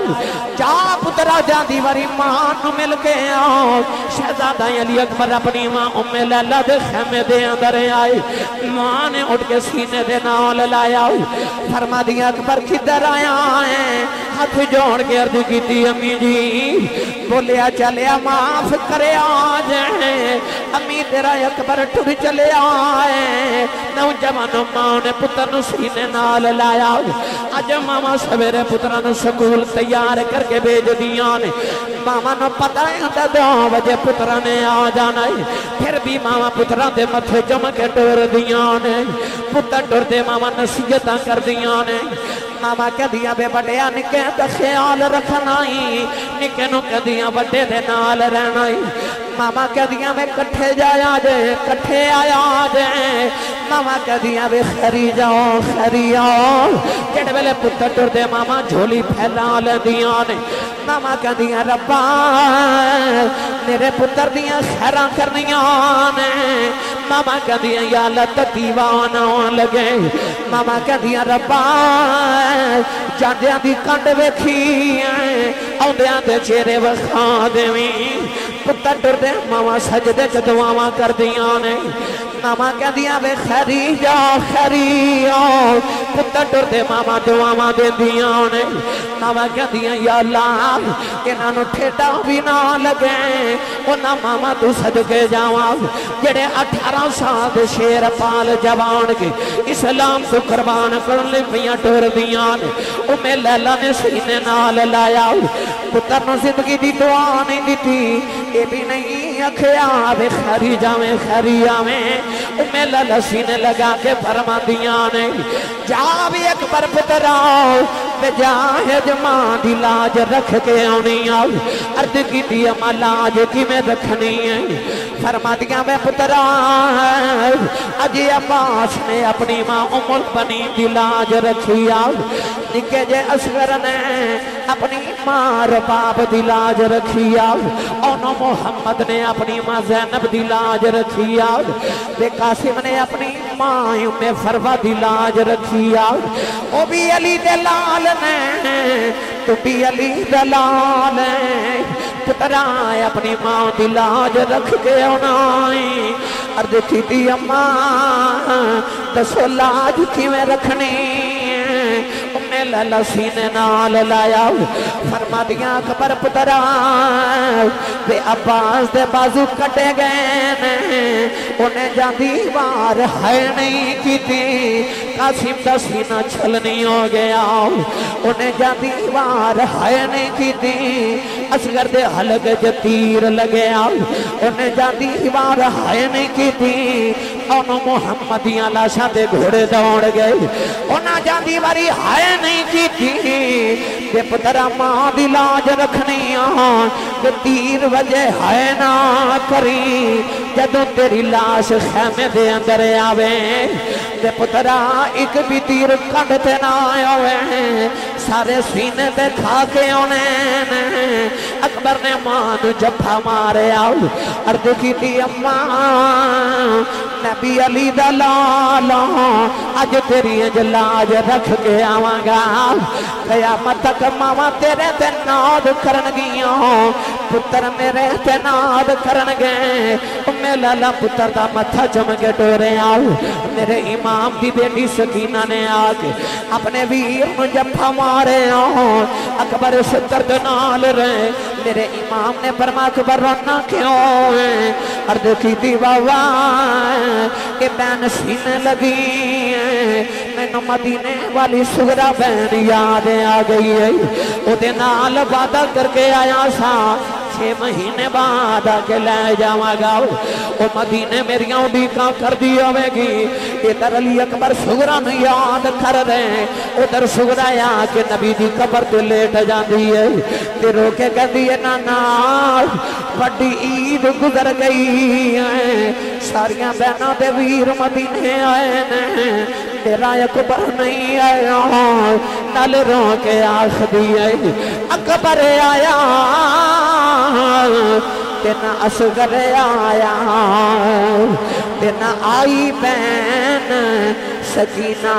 Speaker 2: جا پترا جا دیواری ماں نو مل کے آؤ شہزادہ علی اکبر اپنی ماں ام لیلہ دے خیمے دے اندر آئی ماں نے اٹھ کے سینے دے نال لایا فرما دیا اکبر کدھر آیا ہے ہاتھ جوڑ کے عرض کی تھی امی جی بولیا چلیا معاف کرے آج امی تیرا اکبر ٹھر چلے آئے نوجوان ماں نے پتر نو سینے نال لایا آج ماما سویرے پتر نو سکول تیار کر کے بیج دیا نے ماما نو پتہ ہے 2 بجے پتر نے آ جانا ہے پھر بھی ماما پتر دے متھے جم کے ٹور دیا نے پتر ٹور دے ماما نصیحتاں کر دیا نے ماما کہہ دیا بے بڑیا نکے دا خیال رکھنا ہی نکے نو کہہ دیا بڑے دے نال رہنا ہی ماما کہہ دیا میں کٹھے جایا جے کٹھے آیا جے ماما کہہ دیا بے خری جاؤ خری آؤ کہڑے ویلے پتر ٹور دے ماما جھولی پھیلا لے دیا نے ماما کہہ دیا ربا میرے پتر دیا خیرہ کرنیاں نے ماما کہہ دیا یا اللہ تتیوان لگے ماما کہہ دیا ربا جاندیاں دی کنڈ ویکھی آندیاں دے چہرے وکھا دیویں پتر ٹر دے ماما سجدے چ دعاواں کر دیاں نے ماما کہہ دیا بے خیری جا خیری آؤ پتر ٹر دے ماما دعاواں دے دیاں نے ماما کہہ دیا یا اللہ انہاں نو ٹھیڈا بھی نہ لگے انہاں ماما تو صدقے جاواں جڑے 18 سال دے شیر پال جوان کے اسلام تو قربان کرن لئی پیاں ٹر دیاں نے ام لیلہ نے سینے نال لایا پتر نو زندگی دی دعا نہیں دیتی یہ بھی نہیں اکھیا بے خیری جاویں خیری آویں ام لیلہ سینے لگا کے فرما دیاں نے جا بھی اکبر پتر آؤ بے جاہد ماں دی لاج رکھ کے آنی آؤ عرض کی دیا ماں لاج کی میں رکھنی ہے فرما دیا میں پتر آؤ اجی عباس نے اپنی ماں ام البنی دی لاج رکھی آؤ نکے جے اصغر نے اپنی ماں رباب دی لاج رکھی آؤ اونو محمد نے اپنی ماں زینب دی لاج رکھی آؤ بے قاسم نے اپنی ماں ام فروہ دی لاج رکھی آؤ او بھی علی دلال نے تو بھی علی دلال ہے پترائے اپنی ماں دی لاج رکھ کے آنائی عرض کی دی اماں دسو لاج کی میں رکھنی لیلہ سینے نال لایا فرما دیا اکبر پترا بے عباس دے بازو کٹے گئے نے انہیں جاندی وار ہے نہیں کی تھی قاسم دا سینہ چھلنی ہو گیا انہیں جاندی وار ہے نہیں کی تھی اصغر دے حلق جو تیر لگیا انہیں جاندی وار ہے نہیں کی تھی انہوں محمدیاں لاشاں دے گھوڑے دوڑ گئے انہاں جاندی واری ہے نہیں کی تھی کہ پترہ ماں دی لاج رکھنی آن کہ تیر وجہ ہے نہ کری جدوں تیری لاش خیمے دے اندر آویں کہ پترہ ایک بھی تیر کھڑتے نہ آویں سارے سینے تے کھا کے آنے اکبر نے ماں نو جفا مارے آؤ عرض کی تھی اماں نبی علی دا لالا اج تیری اجلاج رکھ کے آواں گا قیامت تک ماما تیرے تے ناد کرن گیاں پتر میرے تے ناد کرن گے لالا پتر دا متھا چم کے ٹورے آؤ میرے امام دی بیٹی سکینہ نے آگے اپنے ویر نو جفا مارے آؤ اکبر اس درد نال رہے میرے امام نے فرما اکبر رونا کیوں ہے عرض کی تھی بابا کہ بین سینے لگی میں نو مدینے والی سغرا بین یاد آ گئی ہے او دے نال وعدہ کر کے آیا سا 6 مہینے بعد آکے لے جاواں گا او مدینے میریاں اڈیکاں کر دی ہوئے گی ادھر علی اکبر سغرا نو یاد کر رہے ادھر سغرا یا کہ نبی دی قبر تے لیٹ جاندی ہے تے رو کے کہندی ہے نانا بڑی عید گزر گئی ہے ساریاں بہناں دے ویر مدینے آئے نے تیرا اکبر نہیں آیا نال رو کے آخ دیئے اکبر آیا تینا اصغر آیا تینا آئی بین سکینہ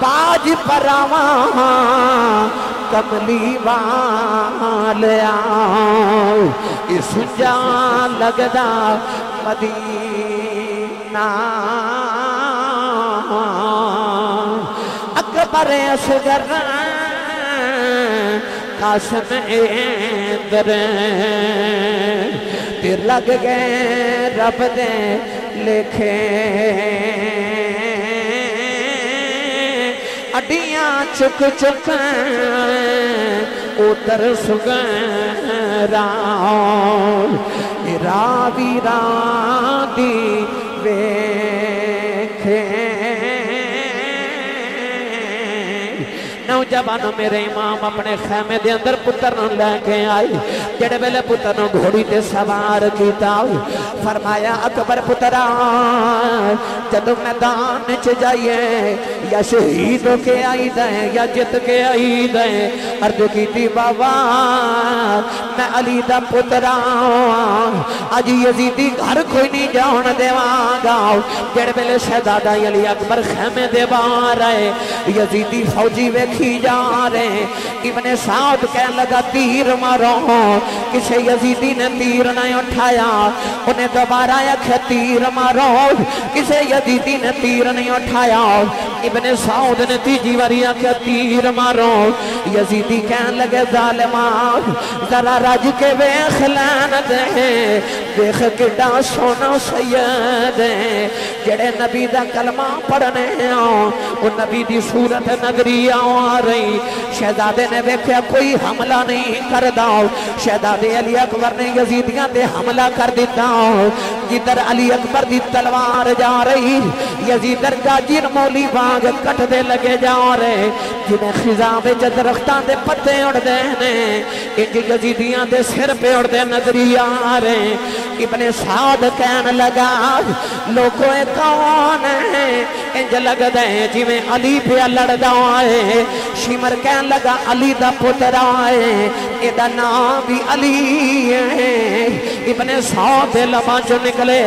Speaker 2: باج پراواں کملی والیا اس جان لگدا مدینہ اکبر اصغر قاسم اندر تیر لگ گئے رب دے لکھے اڈیاں چک چک ادھر سگرا راوی رادی ویکھے نوجوانوں میرے امام اپنے خیمے دے اندر پتر نو لے کے آئی جڑے ویلے پتر نو گھوڑی تے سوار کیتا فرمایا اکبر پترا جدو میدان چ جائیے یا شہید ہو کے آئی دیں یا جت کے آئی دیں عرض کیتی بابا میں علی دا پترا اج یزیدی گھر کوئی نہیں جان دیواں گا جڑے ویلے شہزادہ علی اکبر خیمے دے باہر آئے یزیدی فوجی ویکھی جا رہے ابن سعد کہنے لگا تیر مارو کسے یزیدی نے تیر نہ اٹھایا انہیں دوبارہ آیا تیر مارو کسے یزیدی نے تیر نہیں اٹھایا ابن سعود نے تیجی واری آکھیا تیر مارو یزیدی کہنے لگے ظالمان ذرا رج کے ویخ لین دے دیکھ کڈا سونا سید جڑے نبی دا کلمہ پڑھنے وہ نبی دی صورت نگری آ رہی شہزادے نے ویکھیا کوئی حملہ نہیں کر داؤ شہزادے علی اکبر نے یزیدیاں دے حملہ کر دیتا جدر علی اکبر دی تلوار جا رہی یزیدر گاجر مولی باغ کٹ دے لگے جا رہے جنہیں خزاں بے درختان دے پتے اڑ دے نے انج یزیدیاں دے سر پہ اڑ دے نظری آ رہے ابن سعد کہن لگا لوگوں کون ہے انج لگ دے جی میں علی پہ لڑ دائے شمر کہن لگا علی دا پتر آئے ایدہ نام بھی علی ہے ابن سعد لبا جو نکلے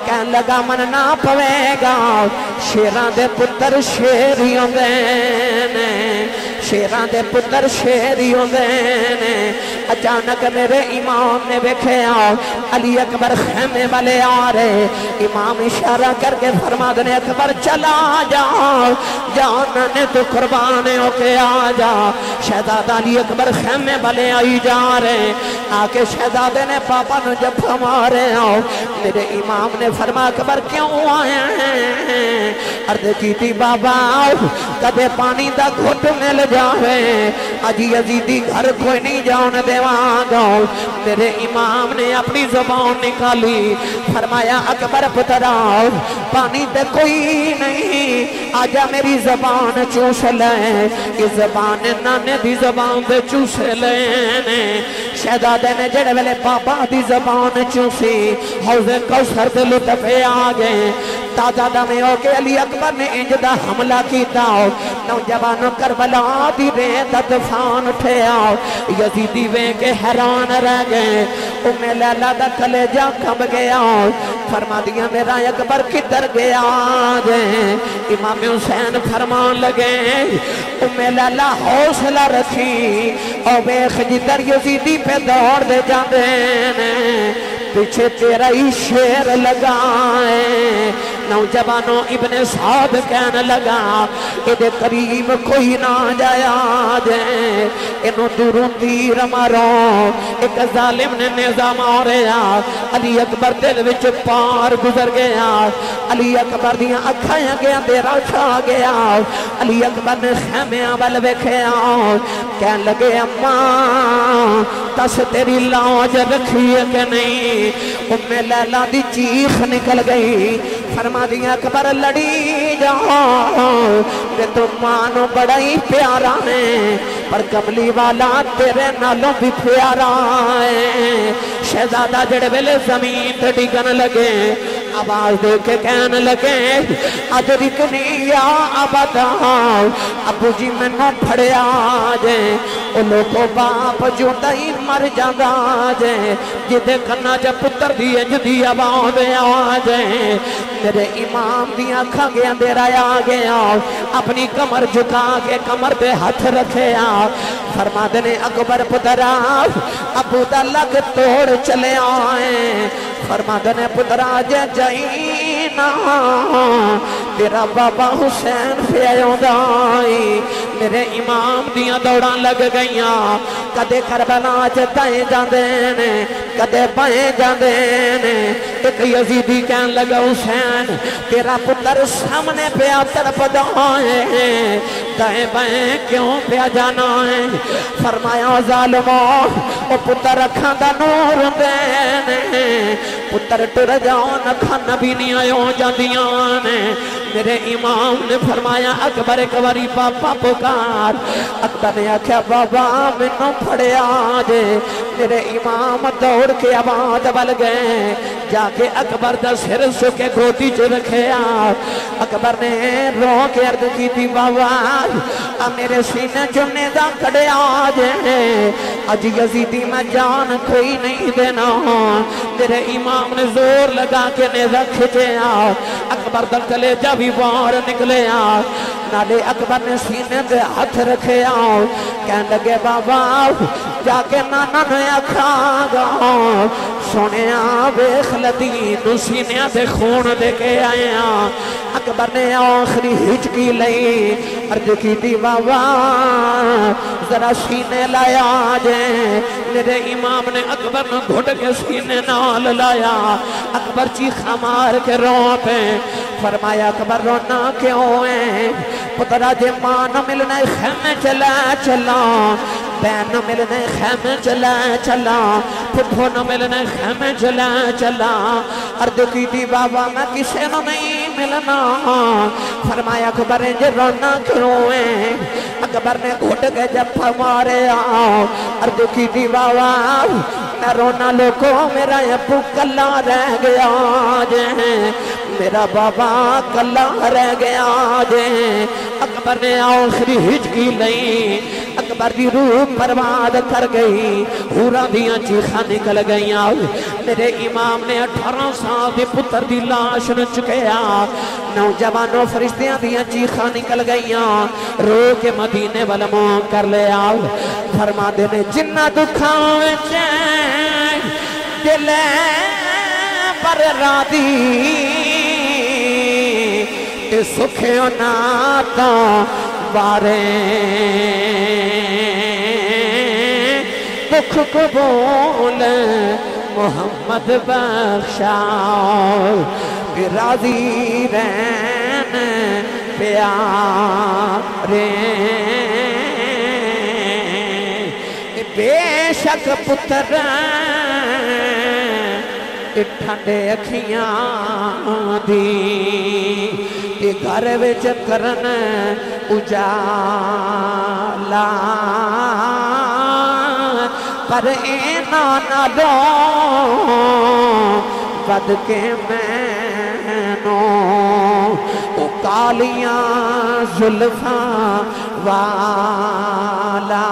Speaker 2: کہن لگا من نہ پوے گا شیران دے پتر شیریوں دینے شیران دے پتر شیریوں دینے اچانک میرے امام نے بیکھے علی اکبر خیمے والے آ رہے امام اشارہ کر کے فرما دنے اکبر چلا جا جانا نے تو قربانے ہو کے آ جا شہزادہ علی اکبر خیمے والے آئی جا رہے آکے شہزادے نے پاپا نو جب ہمارے آؤ میرے امام نے فرما اکبر کیوں آئے ہیں عرض کی تھی بابا کدے پانی دا گھٹ مل جاوے اج یزیدی گھر کوئی نہیں جان دیواں گا میرے امام نے اپنی زبان نکالی فرمایا اکبر پترا پانی تے کوئی نہیں آجا میری زبان چوس لے اس زبان نانے دی زبان دے چوس لینے شہزادے نے جڑے ویلے بابا دی زبان چوسی حوض کوثر دے لطفے آگئے تازہ دمے ہو کے علی اکبر نے انجدہ حملہ کیتا نوجوانوں کربلا دی ریت طوفان اٹھیا یزیدی وے کے حیران رہ گئے ام لیلہ دا کلیجہ کھب گیا فرما دیا میرا اکبر کدھر گیا امام حسین فرمان لگے ام لیلہ حوصلہ رکھی او بیخ جدر یزیدی پہ دوڑ دے جاندے پیچھے تیرا ہی شیر لگائے نوجوانوں ابن سعد کہنے لگا ادھے قریب کوئی نہ جایا جائے انہوں دوروں تیر ماروں ایک ظالم نے نظام آریا علی اکبر دل وچ پار گزر گیا علی اکبر دیاں اکھائیاں گیا دیرہ چھا گیا علی اکبر نے خیمیاں بل بکھیا کہنے لگے اماں تس تیری لاج رکھی ہے کہ نہیں ام لیلہ دی چیخ نکل گئی فرما دیا اکبر لڑی جاؤ کہ تو مانو بڑا ہی پیارا ہے پر کملی والا تیرے نالوں بھی پیارا ہے شہزادہ جڑے ویلے زمین تے ڈگن لگے آواز دے کے کہنے لگے ادرکنی یا ابدا ابو جی میں نہ پھڑے آجے او لوگوں باپ جو دائی مر جاندہ آجے جدے کنا جب پتر دیئے جدی آواز دے آجے میرے امام دیا کھا گیا میرا آ گیا اپنی کمر جھکا کے کمر پہ ہاتھ رکھے فرما دینے اکبر پترا ابو دا لگ توڑ چلے آئیں فرما دینے پترا جے جائینا تیرا بابا حسین فیوں دائی میرے امام دیا دوڑاں لگ گئیاں کدے کربلا چتائیں جاندے کدے بائیں جاندے ایک یزیدی کہن لگا حسین تیرا پتر سامنے پیا طرف دائیں دائیں بائیں کیوں پیا جانا ہے فرمایا ظالموں او پتر رکھاں دا نور دینے پتر ٹر جاؤ نکھا نبی نہیں آئیوں جاندیاں نے میرے امام نے فرمایا اکبر ایک باری پاپا پکار اکبر نے آکھیا بابا میں نہ پھڑے آجے میرے امام دوڑ کے آباد بل گئے جا کے اکبر دا سر سکے گھوٹی چ رکھے اکبر نے رو کے عرض کی تھی بابا میرے سینے چنے دا کڑے آجے اج یزیدی میں جان کوئی نہیں دینا میرے امام نے زور لگا کے نیزہ کھچے اکبر دا کلیجہ بھی باہر نکلے نالے اکبر نے سینے دے ہاتھ رکھے کہنے لگے بابا جا کے نانا نے آکھا گا سونے بیخ لدین سینے دے خون دے کے آئے اکبر نے آخری ہچکی لئی عرض کی تھی بابا ذرا سینے لایا جائیں میرے امام نے اکبر نے گھٹ کے سینے نال لایا اکبر چیخا مار کے رو پہ فرمایا اکبر رونا کیوں ہے پترہ جے ماں نہ ملنے خیمے چلا چلا بین نہ ملنے خیمے چلا چلا پھٹھو نہ ملنے خیمے چلا چلا عرض کی تھی بابا میں کسے نہ نہیں ملنا فرمایا اکبر جے رونا کیوں ہے اکبر نے گھٹ کے جب مارے عرض کی تھی بابا میں رونا لوگوں میرا ابو کلا رہ گیا جے میرا بابا کلا رہ گیا جے اکبر نے آخری ہچکی لئی اکبر دی روح برباد کر گئی ہورا دیاں چیخاں نکل گئیاں میرے امام نے 18 سال دے پتر دی لاش نہ چکیا نوجوانوں فرشتیاں دیاں چیخاں نکل گئیاں رو کے مدینے والموں کر لیا فرما دینے جنہ دکھاں وچے دلے پر رادی تے سکھیوں ناتا بارے دکھ قبول محمد بخشا راضی رہن پیارے بے شک پتر ٹھنڈے اکھیاں دی تے گھر وچ کرن اجالا پر اینا نالوں بد کے مینوں او کالیاں زلفاں والا